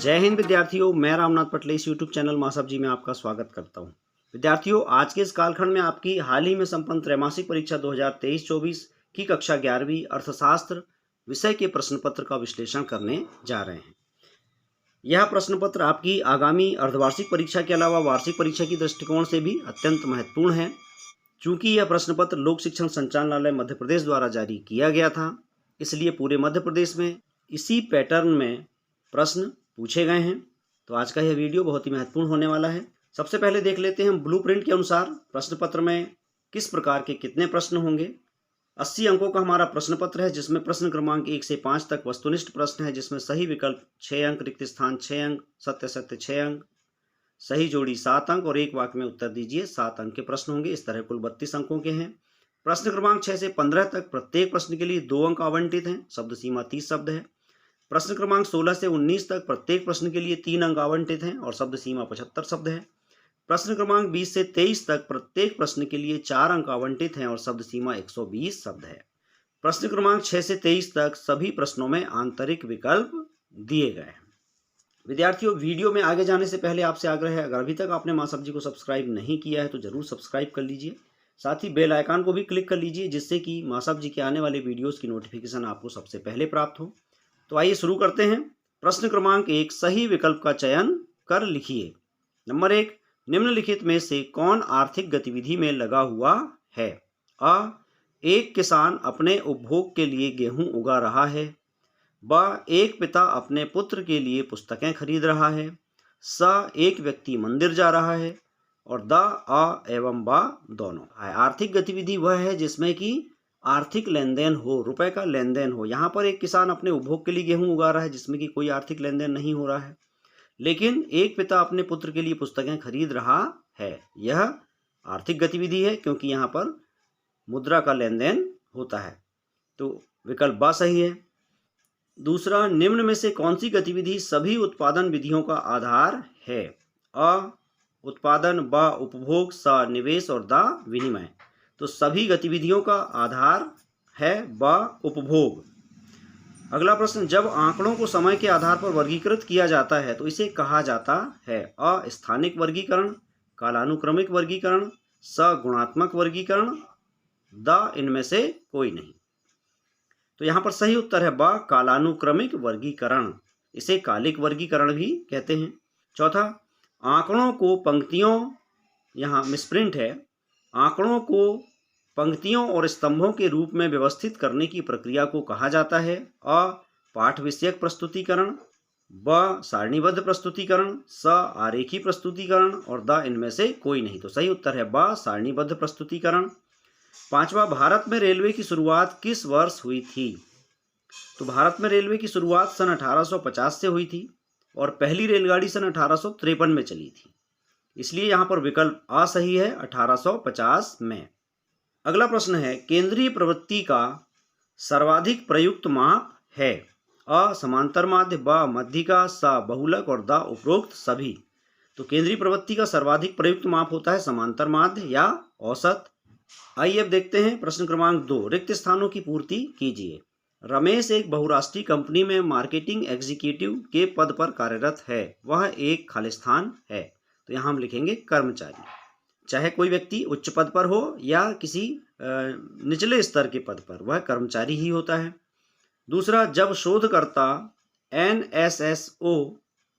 जय हिंद विद्यार्थियों, मैं रामनाथ पटले इस यूट्यूब चैनल मासब जी में आपका स्वागत करता हूं। विद्यार्थियों, आज के इस कालखंड में आपकी हाल ही में संपन्न त्रैमासिक परीक्षा 2023-24 की कक्षा 11वीं अर्थशास्त्र विषय के प्रश्न पत्र का विश्लेषण करने जा रहे हैं। यह प्रश्न पत्र आपकी आगामी अर्धवार्षिक परीक्षा के अलावा वार्षिक परीक्षा की दृष्टिकोण से भी अत्यंत महत्वपूर्ण है। चूंकि यह प्रश्न पत्र लोक शिक्षण संचालनालय मध्य प्रदेश द्वारा जारी किया गया था, इसलिए पूरे मध्य प्रदेश में इसी पैटर्न में प्रश्न पूछे गए हैं। तो आज का यह वीडियो बहुत ही महत्वपूर्ण होने वाला है। सबसे पहले देख लेते हैं ब्लूप्रिंट के अनुसार प्रश्न पत्र में किस प्रकार के कितने प्रश्न होंगे। 80 अंकों का हमारा प्रश्न पत्र है, जिसमें प्रश्न क्रमांक 1 से 5 तक वस्तुनिष्ठ प्रश्न है, जिसमें सही विकल्प 6 अंक, रिक्त स्थान 6 अंक, सत्य सत्य 6 अंक, सही जोड़ी 7 अंक और एक वाक्य में उत्तर दीजिए 7 अंक के प्रश्न होंगे। इस तरह कुल 32 अंकों के हैं। प्रश्न क्रमांक 6 से 15 तक प्रत्येक प्रश्न के लिए 2 अंक आवंटित हैं। शब्द सीमा 30 शब्द है। प्रश्न क्रमांक 16 से 19 तक प्रत्येक प्रश्न के लिए 3 अंक आवंटित हैं और शब्द सीमा 75 शब्द है। प्रश्न क्रमांक 20 से 23 तक प्रत्येक प्रश्न के लिए 4 अंक आवंटित हैं और शब्द सीमा 120 शब्द है। प्रश्न क्रमांक 6 से 23 तक सभी प्रश्नों में आंतरिक विकल्प दिए गए हैं। विद्यार्थियों, वीडियो में आगे जाने से पहले आपसे आग्रह है, अगर अभी तक आपने मासब जी को सब्सक्राइब नहीं किया है तो जरूर सब्सक्राइब कर लीजिए। साथ ही बेल आइकन को भी क्लिक कर लीजिए, जिससे कि मासब जी के आने वाले वीडियोस की नोटिफिकेशन आपको सबसे पहले प्राप्त हो। तो आइए शुरू करते हैं। प्रश्न क्रमांक 1, सही विकल्प का चयन कर लिखिए। नंबर 1, निम्नलिखित में से कौन आर्थिक गतिविधि में लगा हुआ है? अ, एक किसान अपने उपभोग के लिए गेहूं उगा रहा है। ब, एक पिता अपने पुत्र के लिए पुस्तकें खरीद रहा है। स, एक व्यक्ति मंदिर जा रहा है। और द, अ एवं ब दोनों। आर्थिक गतिविधि वह है जिसमें कि आर्थिक लेन देन हो, रुपए का लेन देन हो। यहाँ पर एक किसान अपने उपभोग के लिए गेहूं उगा रहा है, जिसमें कि कोई आर्थिक लेन देन नहीं हो रहा है। लेकिन एक पिता अपने पुत्र के लिए पुस्तकें खरीद रहा है, यह आर्थिक गतिविधि है, क्योंकि यहाँ पर मुद्रा का लेन देन होता है। तो विकल्प ब सही है। दूसरा, निम्न में से कौन सी गतिविधि सभी उत्पादन विधियों का आधार है? अ, उत्पादन, ब, उपभोग, स, निवेश और द, विनिमय। तो सभी गतिविधियों का आधार है ब, उपभोग। अगला प्रश्न, जब आंकड़ों को समय के आधार पर वर्गीकृत किया जाता है तो इसे कहा जाता है? अ, स्थानिक वर्गीकरण, कालानुक्रमिक वर्गीकरण, स, गुणात्मक वर्गीकरण, द, इनमें से कोई नहीं। तो यहाँ पर सही उत्तर है ब, कालानुक्रमिक वर्गीकरण। इसे कालिक वर्गीकरण भी कहते हैं। चौथा, आंकड़ों को पंक्तियों, यहाँ मिसप्रिंट है, आंकड़ों को पंक्तियों और स्तंभों के रूप में व्यवस्थित करने की प्रक्रिया को कहा जाता है? अ, पाठ विषयक प्रस्तुतिकरण, ब, सारणीबद्ध प्रस्तुतिकरण, स, आरेखी प्रस्तुतिकरण और द, इनमें से कोई नहीं। तो सही उत्तर है ब, सारणीबद्ध प्रस्तुतिकरण। पांचवा, भारत में रेलवे की शुरुआत किस वर्ष हुई थी? तो भारत में रेलवे की शुरुआत सन 1850 से हुई थी और पहली रेलगाड़ी सन 1853 में चली थी। इसलिए यहाँ पर विकल्प अ सही है, 1850 में। अगला प्रश्न है, केंद्रीय प्रवृत्ति का सर्वाधिक प्रयुक्त माप है? अ, समांतर माध्य, ब, मध्यिका, स, बहुलक और द, उपरोक्त सभी। तो केंद्रीय प्रवृत्ति का सर्वाधिक प्रयुक्त माप होता है समांतर माध्य या औसत। आइए अब देखते हैं प्रश्न क्रमांक 2, रिक्त स्थानों की पूर्ति कीजिए। रमेश एक बहुराष्ट्रीय कंपनी में मार्केटिंग एग्जीक्यूटिव के पद पर कार्यरत है। वह एक खाली स्थान है। तो यहाँ हम लिखेंगे कर्मचारी। चाहे कोई व्यक्ति उच्च पद पर हो या किसी निचले स्तर के पद पर, वह कर्मचारी ही होता है। दूसरा, जब शोधकर्ता NSSO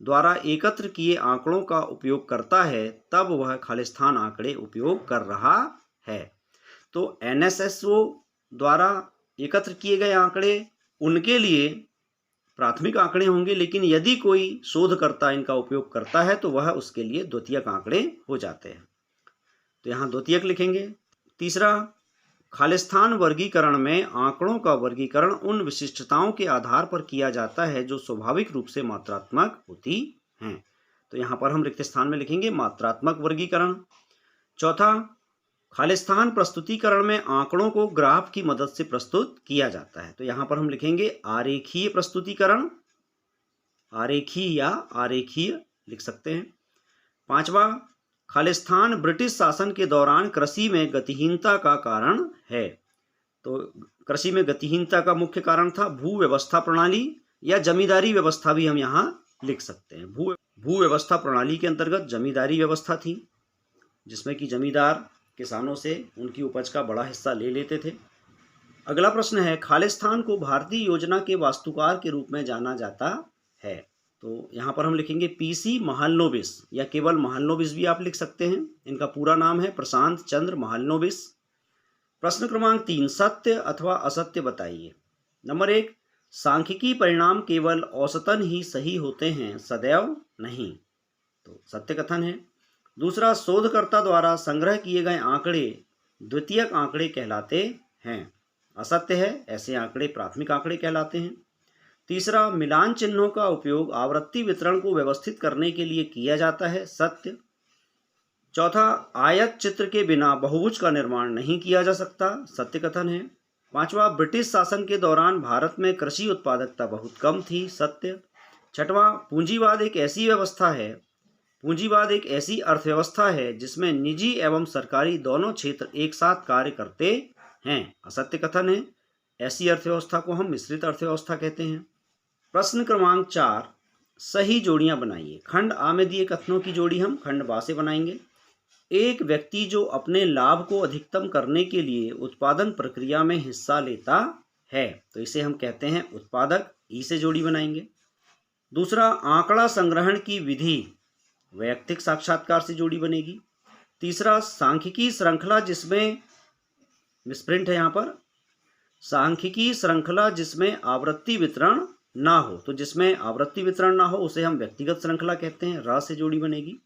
द्वारा एकत्र किए आंकड़ों का उपयोग करता है तब वह खालिस्तान आंकड़े उपयोग कर रहा है। तो NSSO द्वारा एकत्र किए गए आंकड़े उनके लिए प्राथमिक आंकड़े होंगे, लेकिन यदि कोई शोधकर्ता इनका उपयोग करता है तो वह उसके लिए द्वितीयक आंकड़े हो जाते हैं। तो यहाँ द्वितीयक लिखेंगे। तीसरा, खालिस्तान वर्गीकरण में आंकड़ों का वर्गीकरण उन विशिष्टताओं के आधार पर किया जाता है जो स्वाभाविक रूप से मात्रात्मक होती हैं। तो यहाँ पर हम रिक्त स्थान में लिखेंगे मात्रात्मक वर्गीकरण। चौथा, खालिस्तान प्रस्तुतिकरण में आंकड़ों को ग्राफ की मदद से प्रस्तुत किया जाता है। तो यहाँ पर हम लिखेंगे आरेखीय प्रस्तुतिकरण, आरेखीय या आरेखीय लिख सकते हैं। पांचवा, खालिस्तान ब्रिटिश शासन के दौरान कृषि में गतिहीनता का कारण है। तो कृषि में गतिहीनता का मुख्य कारण था भू व्यवस्था प्रणाली या जमींदारी व्यवस्था भी हम यहाँ लिख सकते हैं। भू व्यवस्था प्रणाली के अंतर्गत जमींदारी व्यवस्था थी, जिसमें कि जमींदार किसानों से उनकी उपज का बड़ा हिस्सा ले लेते थे। अगला प्रश्न है, खालिस्तान को भारतीय योजना के वास्तुकार के रूप में जाना जाता है। तो यहाँ पर हम लिखेंगे पीसी महालनोबिस, या केवल महालनोबिस भी आप लिख सकते हैं। इनका पूरा नाम है प्रशांत चंद्र महालनोबिस। प्रश्न क्रमांक 3, सत्य अथवा असत्य बताइए। नंबर 1, सांख्यिकी परिणाम केवल औसतन ही सही होते हैं, सदैव नहीं। तो सत्य कथन है। दूसरा, शोधकर्ता द्वारा संग्रह किए गए आंकड़े द्वितीयक आंकड़े कहलाते हैं, असत्य है। ऐसे आंकड़े प्राथमिक आंकड़े कहलाते हैं। तीसरा, मिलान चिन्हों का उपयोग आवृत्ति वितरण को व्यवस्थित करने के लिए किया जाता है, सत्य। चौथा, आयत चित्र के बिना बहुभुज का निर्माण नहीं किया जा सकता, सत्य कथन है। पांचवा, ब्रिटिश शासन के दौरान भारत में कृषि उत्पादकता बहुत कम थी, सत्य। छठवां, पूंजीवाद एक ऐसी अर्थव्यवस्था है जिसमें निजी एवं सरकारी दोनों क्षेत्र एक साथ कार्य करते हैं, असत्य कथन है। ऐसी अर्थव्यवस्था को हम मिश्रित अर्थव्यवस्था कहते हैं। प्रश्न क्रमांक 4, सही जोड़ियां बनाइए। खंड आ में दिए कथनों की जोड़ी हम खंड बा से बनाएंगे। एक व्यक्ति जो अपने लाभ को अधिकतम करने के लिए उत्पादन प्रक्रिया में हिस्सा लेता है, तो इसे हम कहते हैं उत्पादक, ई से जोड़ी बनाएंगे। दूसरा, आंकड़ा संग्रहण की विधि, वैयक्तिक साक्षात्कार से जोड़ी बनेगी। तीसरा, सांख्यिकी श्रृंखला जिसमें मिसप्रिंट है यहाँ पर, सांख्यिकी श्रृंखला जिसमें आवृत्ति वितरण ना हो, तो जिसमें आवृत्ति वितरण ना हो उसे हम व्यक्तिगत श्रृंखला कहते हैं, रा से जोड़ी बनेगी।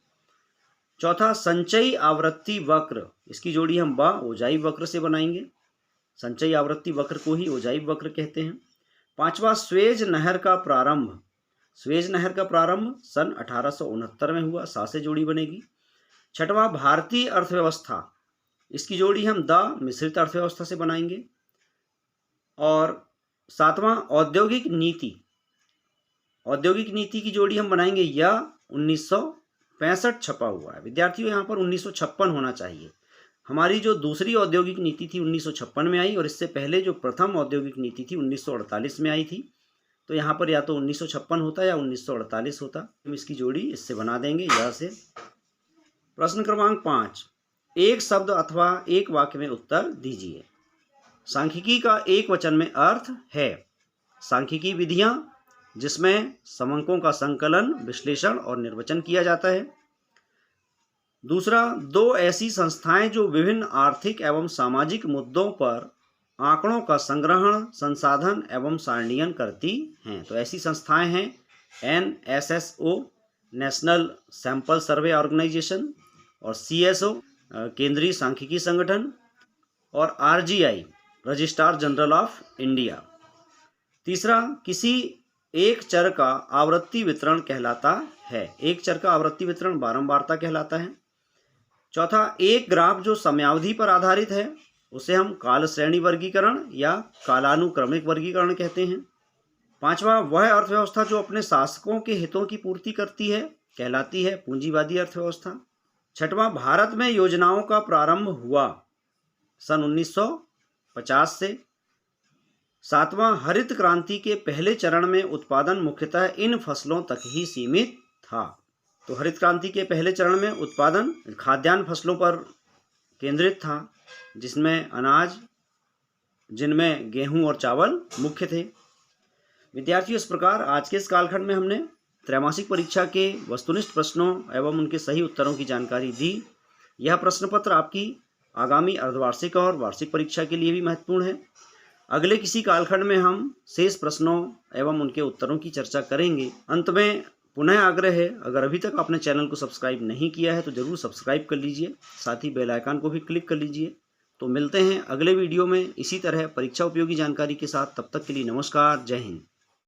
चौथा, संचयी आवृत्ति वक्र, इसकी जोड़ी हम बा ओजाई वक्र से बनाएंगे। संचयी आवृत्ति वक्र को ही ओजाई वक्र कहते हैं। पांचवा, स्वेज नहर का प्रारंभ सन 1869 में हुआ, सा से जोड़ी बनेगी। छठवां, भारतीय अर्थव्यवस्था, इसकी जोड़ी हम द मिश्रित अर्थव्यवस्था से बनाएंगे। और सातवां, औद्योगिक नीति की जोड़ी हम बनाएंगे या 1965 छपा हुआ है। विद्यार्थियों, यहाँ पर 1956 होना चाहिए। हमारी जो दूसरी औद्योगिक नीति थी 1956 में आई, और इससे पहले जो प्रथम औद्योगिक नीति थी 1948 में आई थी। तो यहाँ पर या तो 1956 होता या 1948 होता। हम इसकी जोड़ी इससे बना देंगे, या से। प्रश्न क्रमांक 5, एक शब्द अथवा एक वाक्य में उत्तर दीजिए। सांख्यिकी का एक वचन में अर्थ है, सांख्यिकी विधियां जिसमें समंकों का संकलन, विश्लेषण और निर्वचन किया जाता है। दूसरा, दो ऐसी संस्थाएं जो विभिन्न आर्थिक एवं सामाजिक मुद्दों पर आंकड़ों का संग्रहण, संसाधन एवं सारणीयन करती हैं। तो ऐसी संस्थाएं हैं NSSO, national sample survey organisation, और CSO, केंद्रीय सांख्यिकी संगठन, और RGI, registrar general of India. तीसरा, किसी एक चर का आवृत्ति वितरण कहलाता है, एक चर का आवृत्ति वितरण बारंबारता कहलाता है। चौथा, एक ग्राफ जो समयावधि पर आधारित है उसे हम काल श्रेणी वर्गीकरण या कालानुक्रमिक वर्गीकरण कहते हैं। पांचवा, वह अर्थव्यवस्था जो अपने शासकों के हितों की पूर्ति करती है कहलाती है पूंजीवादी अर्थव्यवस्था। छठवां, भारत में योजनाओं का प्रारंभ हुआ सन 1950 से। सातवां, हरित क्रांति के पहले चरण में उत्पादन मुख्यतः इन फसलों तक ही सीमित था। तो हरित क्रांति के पहले चरण में उत्पादन खाद्यान्न फसलों पर केंद्रित था, जिसमें अनाज, जिनमें गेहूं और चावल मुख्य थे। विद्यार्थियों, इस प्रकार आज के इस कालखंड में हमने त्रैमासिक परीक्षा के वस्तुनिष्ठ प्रश्नों एवं उनके सही उत्तरों की जानकारी दी। यह प्रश्न पत्र आपकी आगामी अर्धवार्षिक और वार्षिक परीक्षा के लिए भी महत्वपूर्ण है। अगले किसी कालखंड में हम शेष प्रश्नों एवं उनके उत्तरों की चर्चा करेंगे। अंत में पुनः आग्रह है, अगर अभी तक आपने चैनल को सब्सक्राइब नहीं किया है तो जरूर सब्सक्राइब कर लीजिए, साथ ही बेल आइकन को भी क्लिक कर लीजिए। तो मिलते हैं अगले वीडियो में इसी तरह परीक्षा उपयोगी जानकारी के साथ। तब तक के लिए नमस्कार, जय हिंद।